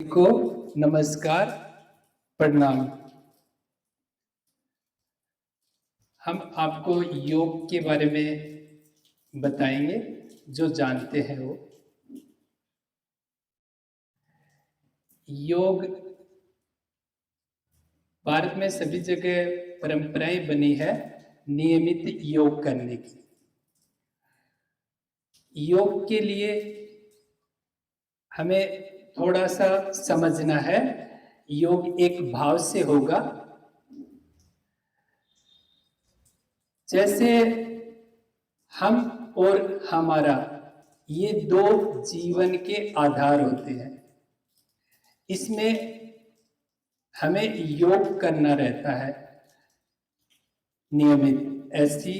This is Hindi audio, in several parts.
को नमस्कार, प्रणाम। हम आपको योग के बारे में बताएंगे, जो जानते हैं वो। योग भारत में सभी जगह परंपराएं बनी है नियमित योग करने की। योग के लिए हमें थोड़ा सा समझना है, योग एक भाव से होगा। जैसे हम और हमारा, ये दो जीवन के आधार होते हैं। इसमें हमें योग करना रहता है नियमित, ऐसी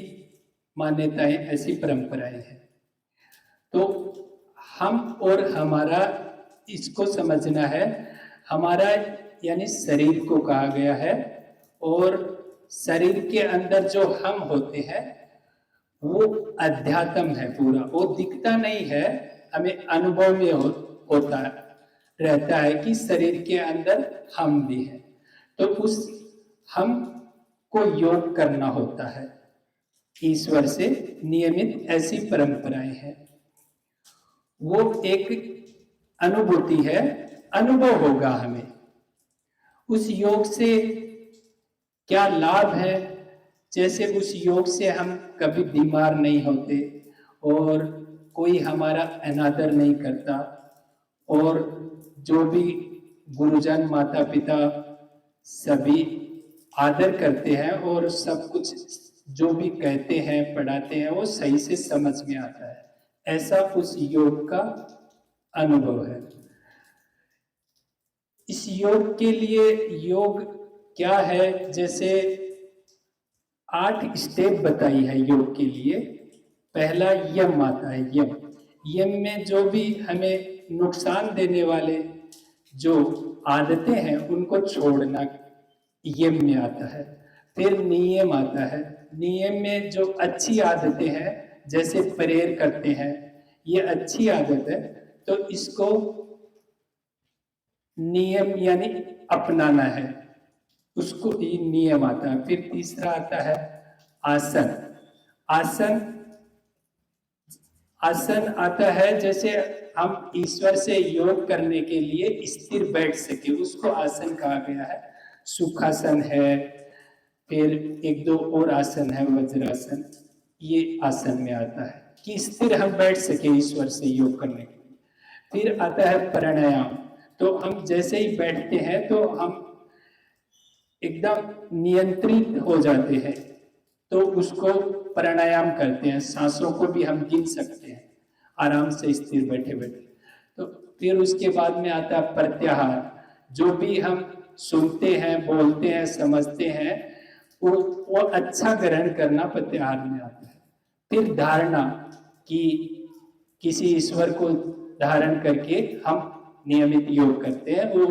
मान्यताएं, ऐसी परंपराएं हैं। तो हम और हमारा, इसको समझना है। हमारा यानी शरीर को कहा गया है, और शरीर के अंदर जो हम होते हैं वो अध्यात्म है पूरा। वो दिखता नहीं है, हमें अनुभव में होता रहता है कि शरीर के अंदर हम भी हैं। तो उस हम को योग करना होता है ईश्वर से नियमित, ऐसी परंपराएं हैं। वो एक अनुभूति है, अनुभव होगा हमें। उस योग से क्या लाभ है? जैसे उस योग से हम कभी बीमार नहीं होते, और कोई हमारा अनादर नहीं करता, और जो भी गुरुजन, माता पिता सभी आदर करते हैं, और सब कुछ जो भी कहते हैं, पढ़ाते हैं, वो सही से समझ में आता है। ऐसा उस योग का अनुभव है। इस योग के लिए, योग क्या है, जैसे 8 स्टेप बताई है योग के लिए। पहला यम आता है, यम। यम में जो भी हमें नुकसान देने वाले जो आदतें हैं उनको छोड़ना यम में आता है। फिर नियम आता है। नियम में जो अच्छी आदतें हैं, जैसे प्रेयर करते हैं, ये अच्छी आदत है, तो इसको नियम यानी अपनाना है, उसको ही नियम आता है। फिर तीसरा आता है आसन। आसन आसन आता है, जैसे हम ईश्वर से योग करने के लिए स्थिर बैठ सके, उसको आसन कहा गया है। सुखासन है, फिर एक दो और आसन है, वज्रासन। ये आसन में आता है कि स्थिर हम बैठ सके ईश्वर से योग करने के लिए। फिर आता है प्राणायाम। तो हम जैसे ही बैठते हैं तो हम एकदम नियंत्रित हो जाते हैं, तो उसको प्राणायाम करते हैं। सांसों को भी हम गिन सकते हैं आराम से स्थिर बैठे बैठे। तो फिर उसके बाद में आता है प्रत्याहार। जो भी हम सुनते हैं, बोलते हैं, समझते हैं, वो अच्छा ग्रहण करना प्रत्याहार में आता है। फिर धारणा, कि किसी ईश्वर को धारण करके हम नियमित योग करते हैं, वो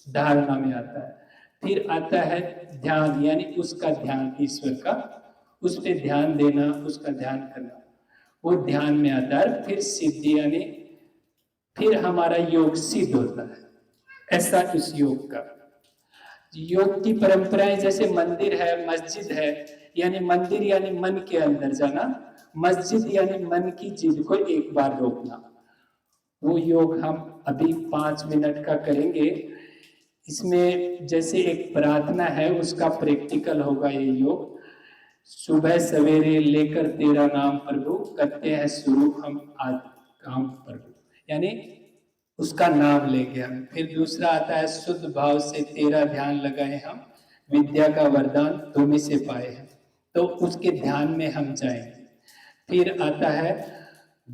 धारणा में आता है। फिर आता है ध्यान, यानी उसका ध्यान, ईश्वर का, उस पर ध्यान देना, उसका ध्यान करना, वो ध्यान में आता है। फिर सिद्धि, यानी फिर हमारा योग सिद्ध होता है। ऐसा उस योग का। योग की परंपराएं, जैसे मंदिर है, मस्जिद है, यानी मंदिर यानी मन के अंदर जाना, मस्जिद यानी मन की जिद को एक बार रोकना। वो योग हम अभी 5 मिनट का करेंगे। इसमें जैसे एक प्रार्थना है, उसका प्रैक्टिकल होगा ये योग। सुबह सवेरे लेकर तेरा नाम प्रभु, करते हैं शुरू हम आज काम प्रभु, यानी उसका नाम लेंगे हम। फिर दूसरा आता है शुद्ध भाव से तेरा ध्यान लगाए हम, विद्या का वरदान तुम्हीं से पाए हैं, तो उसके ध्यान में हम जाएंगे। फिर आता है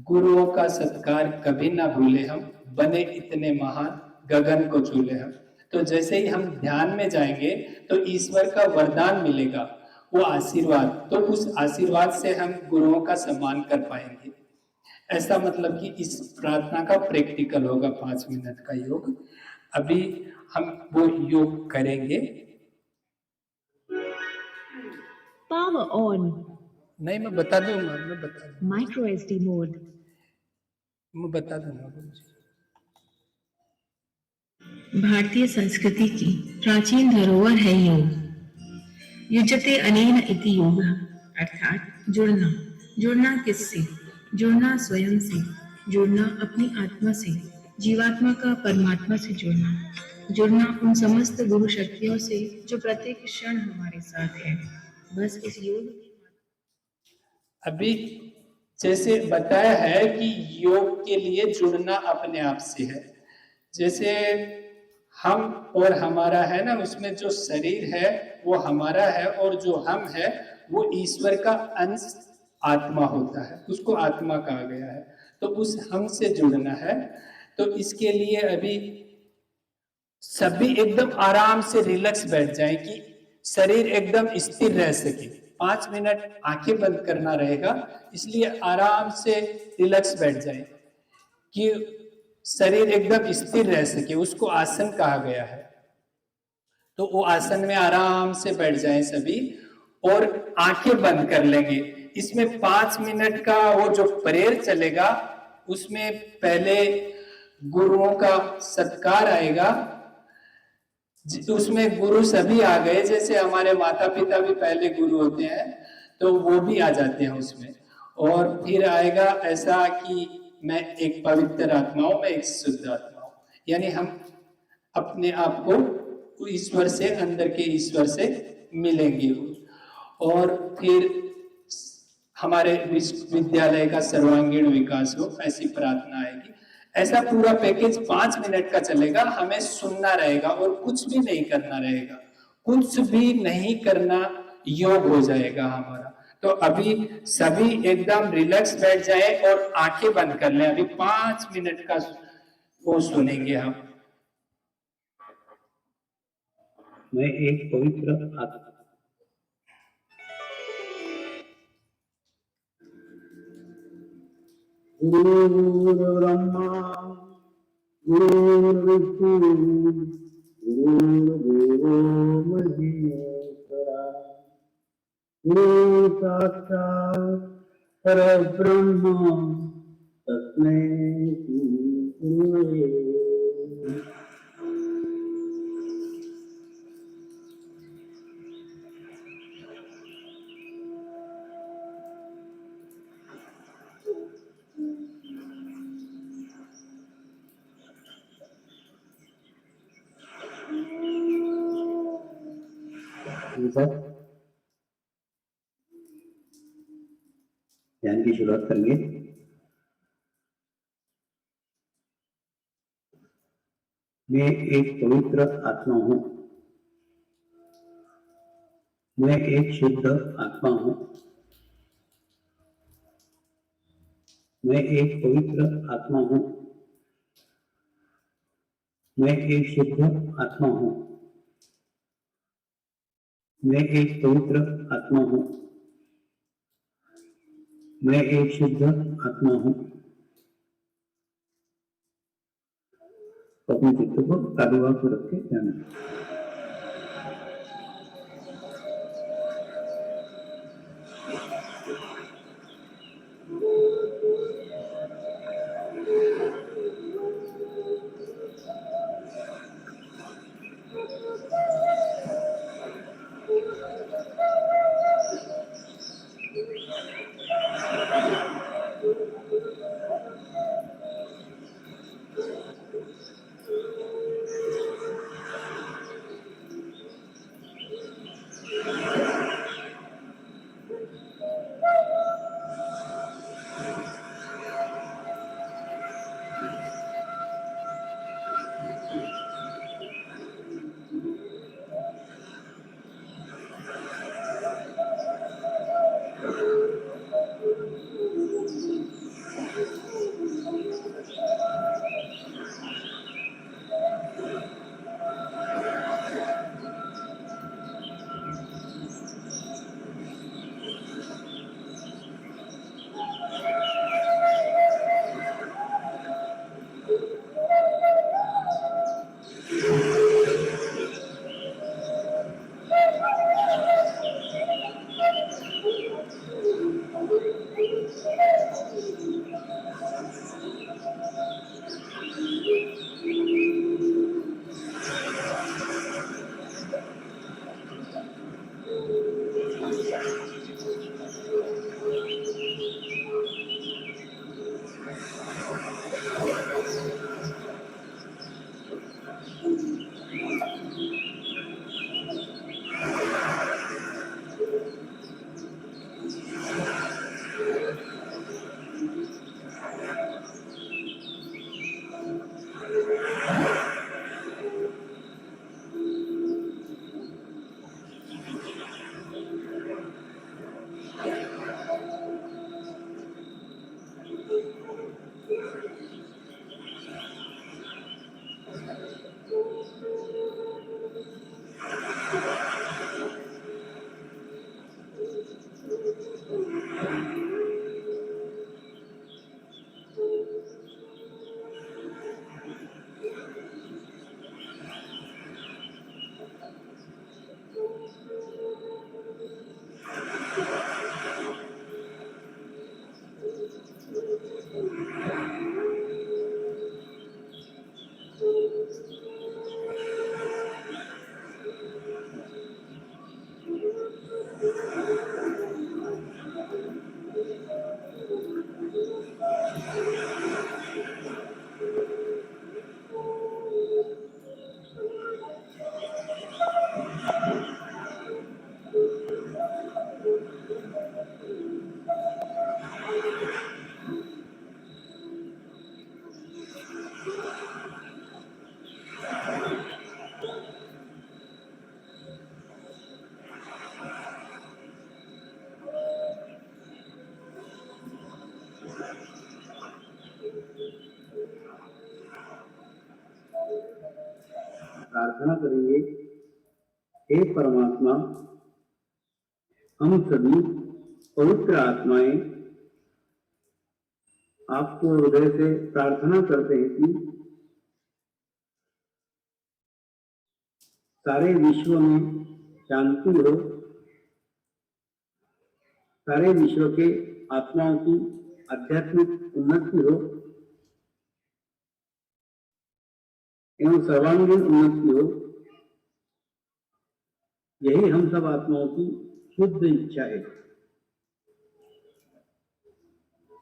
गुरुओं का सत्कार कभी ना भूले हम, बने इतने महान गगन को छूले हम। तो जैसे ही हम ध्यान में जाएंगे तो ईश्वर का वरदान मिलेगा, वो आशीर्वाद। तो उस आशीर्वाद से हम गुरुओं का सम्मान कर पाएंगे। ऐसा मतलब कि इस प्रार्थना का प्रैक्टिकल होगा 5 मिनट का योग। अभी हम वो योग करेंगे। Power on. नहीं, मैं बता दूंगा, माइक्रो एसडी मोड। मैं बता दूंगा। भारतीय संस्कृति की प्राचीन धरोहर है योग। युज्यते अनेन इति योगः, अर्थात जुड़ना। जुड़ना किससे? जुड़ना स्वयं से, जुड़ना अपनी आत्मा से, जीवात्मा का परमात्मा से जुड़ना। जुड़ना उन समस्त गुरु शक्तियों से जो प्रत्येक क्षण हमारे साथ है। बस इस योग अभी जैसे बताया है कि योग के लिए जुड़ना अपने आप से है। जैसे हम और हमारा है ना, उसमें जो शरीर है वो हमारा है और जो हम है वो ईश्वर का अंश आत्मा होता है, उसको आत्मा कहा गया है। तो उस हम से जुड़ना है। तो इसके लिए अभी सभी एकदम आराम से रिलैक्स बैठ जाए कि शरीर एकदम स्थिर रह सके। 5 मिनट आंखें बंद करना रहेगा, इसलिए आराम से रिलैक्स बैठ जाए कि शरीर एकदम स्थिर रह सके, उसको आसन कहा गया है। तो वो आसन में आराम से बैठ जाए सभी और आंखें बंद कर लेंगे। इसमें 5 मिनट का वो जो प्रेयर चलेगा उसमें पहले गुरुओं का सत्कार आएगा। उसमें गुरु सभी आ गए, जैसे हमारे माता पिता भी पहले गुरु होते हैं तो वो भी आ जाते हैं उसमें। और फिर आएगा ऐसा कि मैं एक पवित्र आत्मा हूं, मैं एक शुद्ध आत्मा हूं, यानी हम अपने आप को ईश्वर से, अंदर के ईश्वर से मिलेंगे। और फिर हमारे विश्वविद्यालय का सर्वांगीण विकास हो, ऐसी प्रार्थना आएगी। ऐसा पूरा पैकेज 5 मिनट का चलेगा। हमें सुनना रहेगा और कुछ भी नहीं करना रहेगा, कुछ भी नहीं करना, योग हो जाएगा हमारा। तो अभी सभी एकदम रिलैक्स बैठ जाए और आंखें बंद कर लें। अभी 5 मिनट का वो सुनेंगे हम। मैं एक पवित्र आत्मा, गुरुर्ब्रह्मा गुरुर्विष्णु गुरुर्देवो महेश्वरा, गुरु साक्षात् परब्रह्म तस्मै श्री गुरवे नमः। ध्यान की शुरुआत करेंगे। मैं एक पवित्र आत्मा हूं, मैं एक शुद्ध आत्मा हूं, मैं एक पवित्र आत्मा हूं, मैं एक शुद्ध आत्मा हूं, मैं एक पवित्र आत्मा हूं, मैं एक शुद्ध आत्मा हूं। अपने चित्त को तालुआ को रख के ध्यान रखें। प्रार्थना करेंगे, हे परमात्मा, हम सभी पवित्र आत्माएं आपको हृदय से प्रार्थना करते हैं कि सारे विश्व में शांति हो, सारे विश्व के आत्माओं की आध्यात्मिक उन्नति हो एवं सर्वांगीण उन्नति हो। यही हम सब आत्माओं की शुद्ध इच्छा है।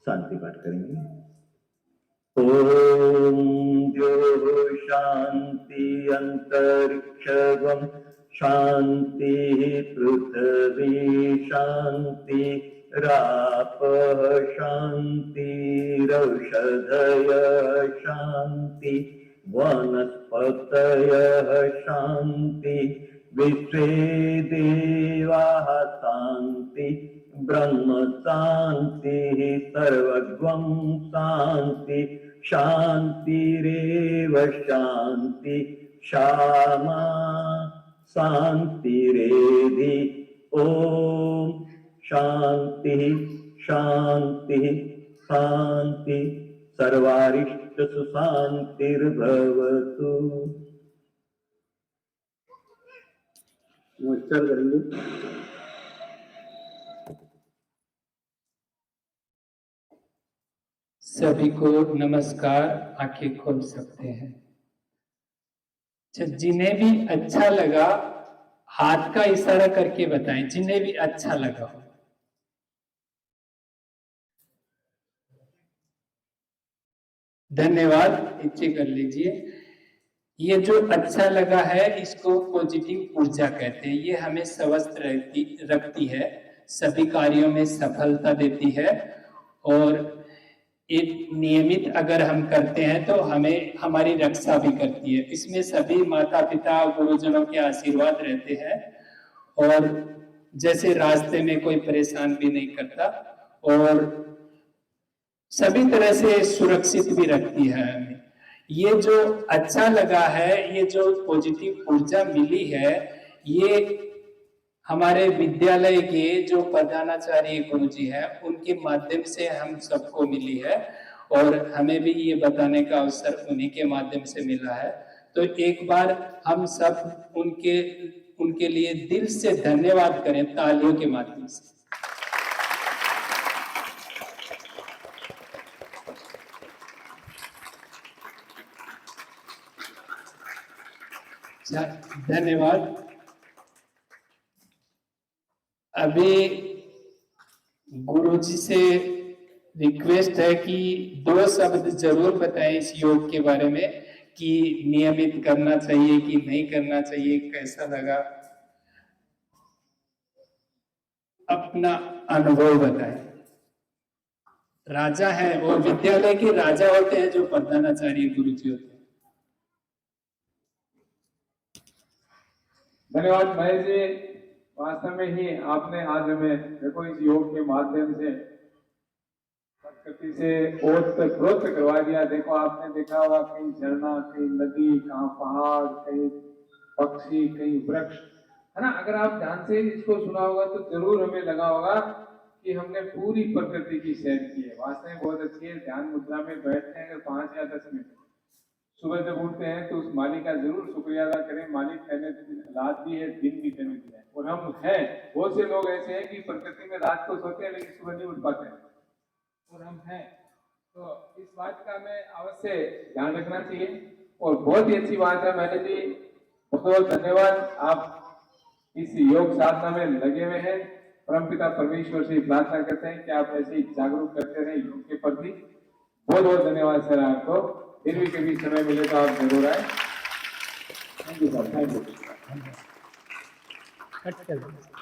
शांति पाठ करेंगे। ओम जो शांति अंतरिक्षगम शांति पृथ्वी शांति राप शांति रौषधय शांति वनस्पतयः शांति विश्वे देवाः शांति ब्रह्म शांति सर्वगं शांति शांतिरेव शांति क्षमा शांतिरेधि। ओम शांति शांति शांति सर्वारिष्ट सुशांतिर्भवतु। नमस्कार करेंगे। सभी को नमस्कार, आंखें खोल सकते हैं। जिन्हें भी अच्छा लगा हाथ का इशारा करके बताएं, जिन्हें भी अच्छा लगा हो। धन्यवाद, इच्छे कर लीजिए। ये जो अच्छा लगा है इसको पॉजिटिव ऊर्जा कहते हैं। ये हमें स्वस्थ रखती है, सभी कार्यों में सफलता देती है और एक नियमित अगर हम करते हैं तो हमें हमारी रक्षा भी करती है। इसमें सभी माता पिता गुरुजनों के आशीर्वाद रहते हैं और जैसे रास्ते में कोई परेशान भी नहीं करता और सभी तरह से सुरक्षित भी रखती है हमें। ये जो अच्छा लगा है, ये जो पॉजिटिव ऊर्जा मिली है, ये हमारे विद्यालय के जो प्रधानाचार्य गुरुजी हैं उनके माध्यम से हम सबको मिली है और हमें भी ये बताने का अवसर उन्हीं के माध्यम से मिला है। तो एक बार हम सब उनके लिए दिल से धन्यवाद करें तालियों के माध्यम से। धन्यवाद। अभी गुरुजी से रिक्वेस्ट है कि 2 शब्द जरूर बताएं इस योग के बारे में कि नियमित करना चाहिए कि नहीं करना चाहिए, कैसा लगा, अपना अनुभव बताएं। राजा है वो विद्यालय के राजा होते हैं जो प्रधानाचार्य गुरुजी होते हैं। धन्यवाद महेश जी। वास्तव में ही आपने आज हमें देखो इस योग के माध्यम से प्रकृति से ओतप्रोत करवा दिया। देखो आपने देखा होगा कहीं झरना, कहीं नदी, कहाँ पहाड़, कहीं पक्षी, कहीं वृक्ष, है ना। अगर आप ध्यान से इसको सुना होगा तो जरूर हमें लगा होगा कि हमने पूरी प्रकृति की सैर की है। वास्तव में बहुत अच्छी है। ध्यान मुद्रा में बैठते हैं अगर 5 या 10 मिनट, सुबह जब उठते हैं तो उस मालिक का जरूर शुक्रिया अदा करें। मालिक कहने रात भी है, दिन भी कहने दिया है। और हम हैं, बहुत से लोग ऐसे हैं कि प्रकृति में रात को सोते हैं लेकिन सुबह नहीं उठ पाते हैं, और हम हैं। तो इस बात का हमें अवश्य ध्यान रखना चाहिए। और बहुत ही अच्छी बात है मैंने जी, बहुत धन्यवाद। आप इस योग साधना में लगे हुए हैं। परमपिता परमेश्वर से प्रार्थना करते हैं कि आप ऐसे ही जागरूक करते रहे योग के प्रति। बहुत बहुत धन्यवाद सर आपको। फिर भी कभी समय मिले तो आप जरूर आए। Thank you sir, thank you. Cut कर दो।